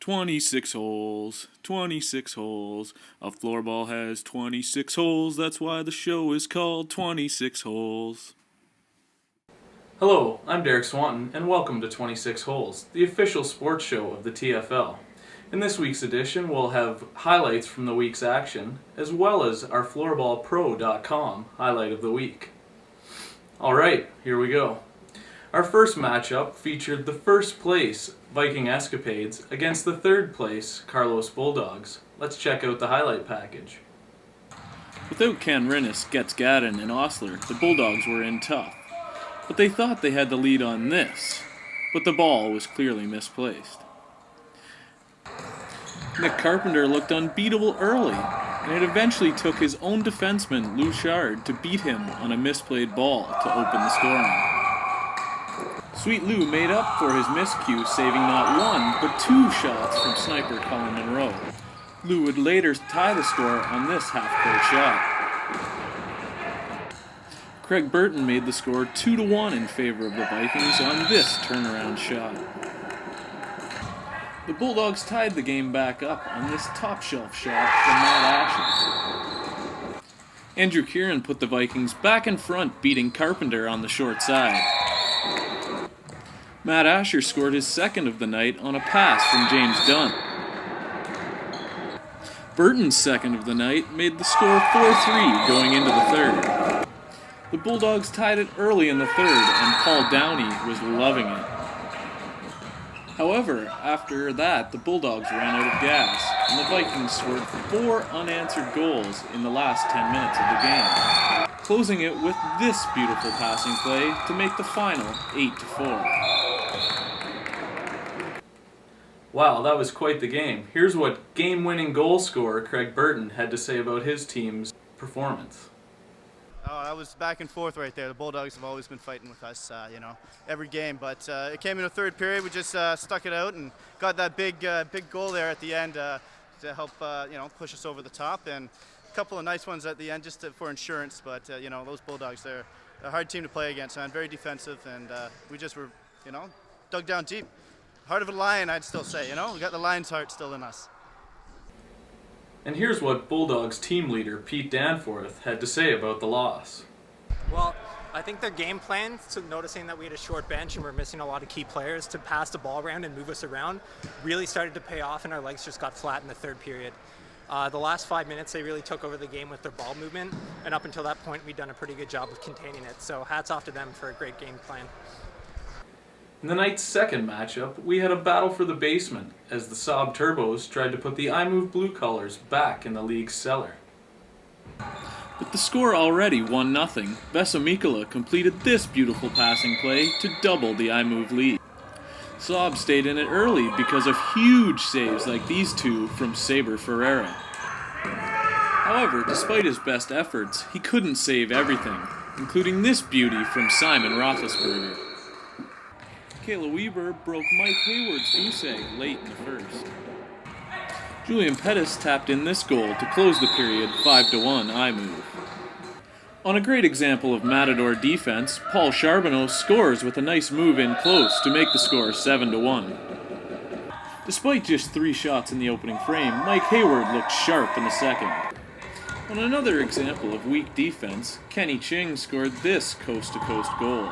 26 holes, 26 holes. A floorball has 26 holes. That's why the show is called 26 Holes. Hello, I'm Derek Swanton, and welcome to 26 Holes, the official sports show of the TFL. In this week's edition, we'll have highlights from the week's action, as well as our floorballpro.com highlight of the week. Alright, here we go. Our first matchup featured the first place Viking Escapades against the third place Carlos Bulldogs. Let's check out the highlight package. Without Ken Rinnis, Getz Gadden, and Osler, the Bulldogs were in tough. But they thought they had the lead on this, but the ball was clearly misplaced. Nick Carpenter looked unbeatable early, and it eventually took his own defenseman, Lou Chard, to beat him on a misplayed ball to open the scoring. Sweet Lou made up for his miscue, saving not one, but two shots from sniper Colin Monroe. Lou would later tie the score on this half-court shot. Craig Burton made the score 2-1 in favor of the Vikings on this turnaround shot. The Bulldogs tied the game back up on this top-shelf shot from Matt Asher. Andrew Kieran put the Vikings back in front, beating Carpenter on the short side. Matt Asher scored his second of the night on a pass from James Dunn. Burton's second of the night made the score 4-3 going into the third. The Bulldogs tied it early in the third, and Paul Downey was loving it. However, after that, the Bulldogs ran out of gas, and the Vikings scored 4 unanswered goals in the last 10 minutes of the game, closing it with this beautiful passing play to make the final 8-4. Wow, that was quite the game. Here's what game-winning goal scorer Craig Burton had to say about his team's performance. Oh, that was back and forth right there. The Bulldogs have always been fighting with us, every game. But it came in the third period. We just stuck it out and got that big goal there at the end to help, push us over the top. And a couple of nice ones at the end just for insurance. But, those Bulldogs, they're a hard team to play against, man. Very defensive, and we just were, dug down deep. Heart of a lion, I'd still say, we got the lion's heart still in us. And here's what Bulldogs team leader Pete Danforth had to say about the loss. Well, I think their game plan, so noticing that we had a short bench and we're missing a lot of key players to pass the ball around and move us around, really started to pay off, and our legs just got flat in the third period. The last 5 minutes, they really took over the game with their ball movement, and up until that point, we'd done a pretty good job of containing it. So hats off to them for a great game plan. In the night's second matchup, we had a battle for the basement as the Saab Turbos tried to put the I Move Blue colors back in the league's cellar. With the score already 1-0, Vesa Mikkola completed this beautiful passing play to double the I Move lead. Saab stayed in it early because of huge saves like these two from Saber Ferreira. However, despite his best efforts, he couldn't save everything, including this beauty from Simon Roethlisberger. Kayla Weber broke Mike Hayward's goose egg late in the first. Julian Pettis tapped in this goal to close the period 5-1 I Move. On a great example of Matador defense, Paul Charbonneau scores with a nice move in close to make the score 7-1. Despite just 3 shots in the opening frame, Mike Hayward looked sharp in the second. On another example of weak defense, Kenny Ching scored this coast-to-coast goal.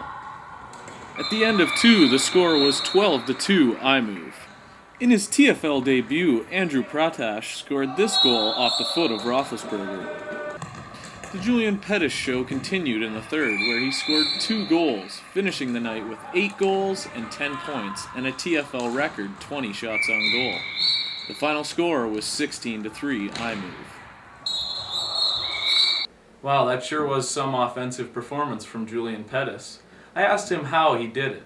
At the end of 2, the score was 12-2 I Move. In his TFL debut, Andrew Pratash scored this goal off the foot of Roethlisberger. The Julian Pettis show continued in the third, where he scored 2 goals, finishing the night with 8 goals and 10 points, and a TFL record 20 shots on goal. The final score was 16-3 I Move. Wow, that sure was some offensive performance from Julian Pettis. I asked him how he did it.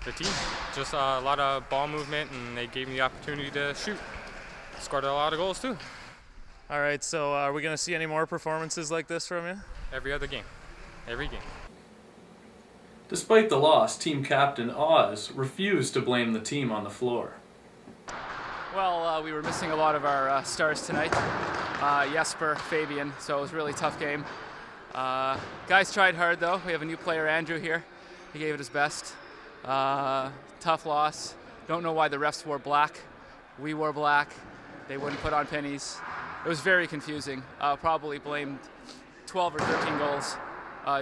The team, just a lot of ball movement, and they gave me the opportunity to shoot. Scored a lot of goals too. All right, so are we going to see any more performances like this from you? Every other game. Every game. Despite the loss, team captain Oz refused to blame the team on the floor. Well, we were missing a lot of our stars tonight. Jesper, Fabian, so it was a really tough game. Guys tried hard though. We have a new player, Andrew, here. He gave it his best. Tough loss. Don't know why the refs wore black. We wore black. They wouldn't put on pennies. It was very confusing. Probably blamed 12 or 13 goals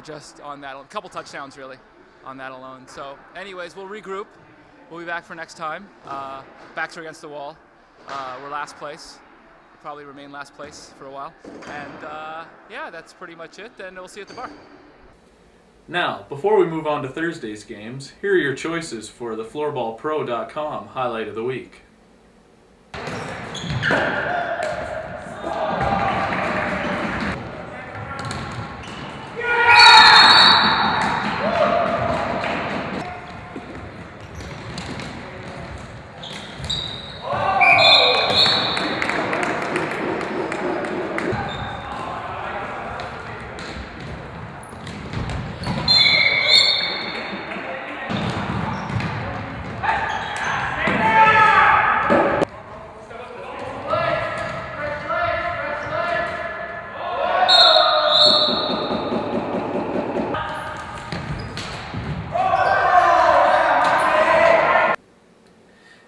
just on that. A couple touchdowns, really, on that alone. So anyways, we'll regroup. We'll be back for next time. Backs are against the wall. We're last place. We'll probably remain last place for a while. And yeah, that's pretty much it. Then we'll see you at the bar. Now, before we move on to Thursday's games, here are your choices for the floorballpro.com highlight of the week.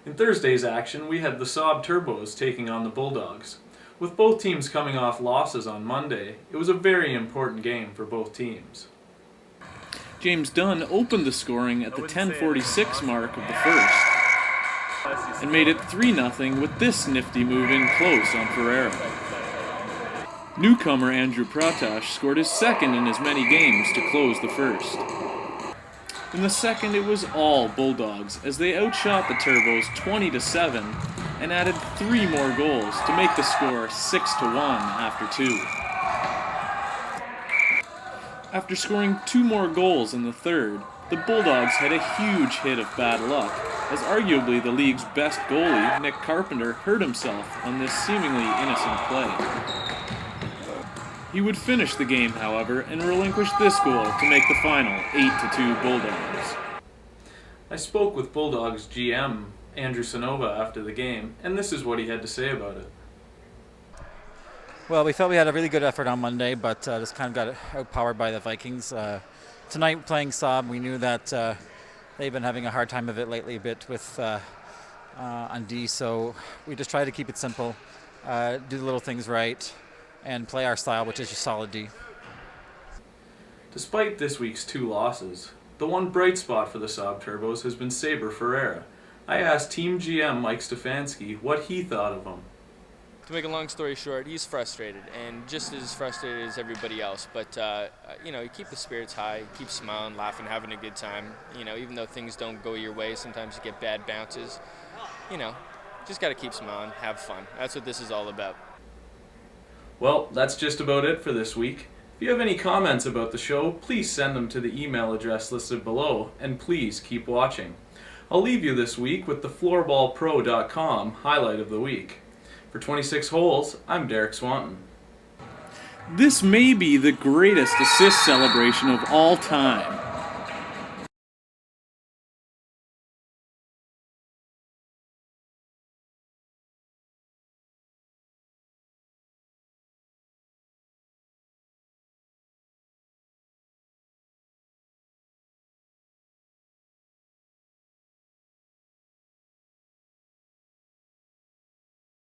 In Thursday's action, we had the Saab Turbos taking on the Bulldogs. With both teams coming off losses on Monday, it was a very important game for both teams. James Dunn opened the scoring at the 10:46 mark of the first and made it 3-0 with this nifty move in close on Ferreira. Newcomer Andrew Pratash scored his second in as many games to close the first. In the second, it was all Bulldogs as they outshot the Turbos 20-7 and added 3 more goals to make the score 6-1 after 2. After scoring 2 more goals in the third, the Bulldogs had a huge hit of bad luck, as arguably the league's best goalie, Nick Carpenter, hurt himself on this seemingly innocent play. He would finish the game, however, and relinquish this goal to make the final 8-2 Bulldogs. I spoke with Bulldogs GM Andrew Sonova after the game, and this is what he had to say about it. Well, we felt we had a really good effort on Monday, but just kind of got outpowered by the Vikings. Tonight, playing Saab, we knew that they've been having a hard time of it lately a bit with on D, so we just try to keep it simple, do the little things right, and play our style, which is just solid D. Despite this week's 2 losses, the one bright spot for the Saab Turbos has been Saber Ferreira. I asked Team GM Mike Stefanski what he thought of him. To make a long story short, he's frustrated, and just as frustrated as everybody else. But you keep the spirits high, keep smiling, laughing, having a good time. Even though things don't go your way, sometimes you get bad bounces. Just got to keep smiling, have fun. That's what this is all about. Well, that's just about it for this week. If you have any comments about the show, please send them to the email address listed below, and please keep watching. I'll leave you this week with the floorballpro.com highlight of the week. For 26 Holes, I'm Derek Swanton. This may be the greatest assist celebration of all time.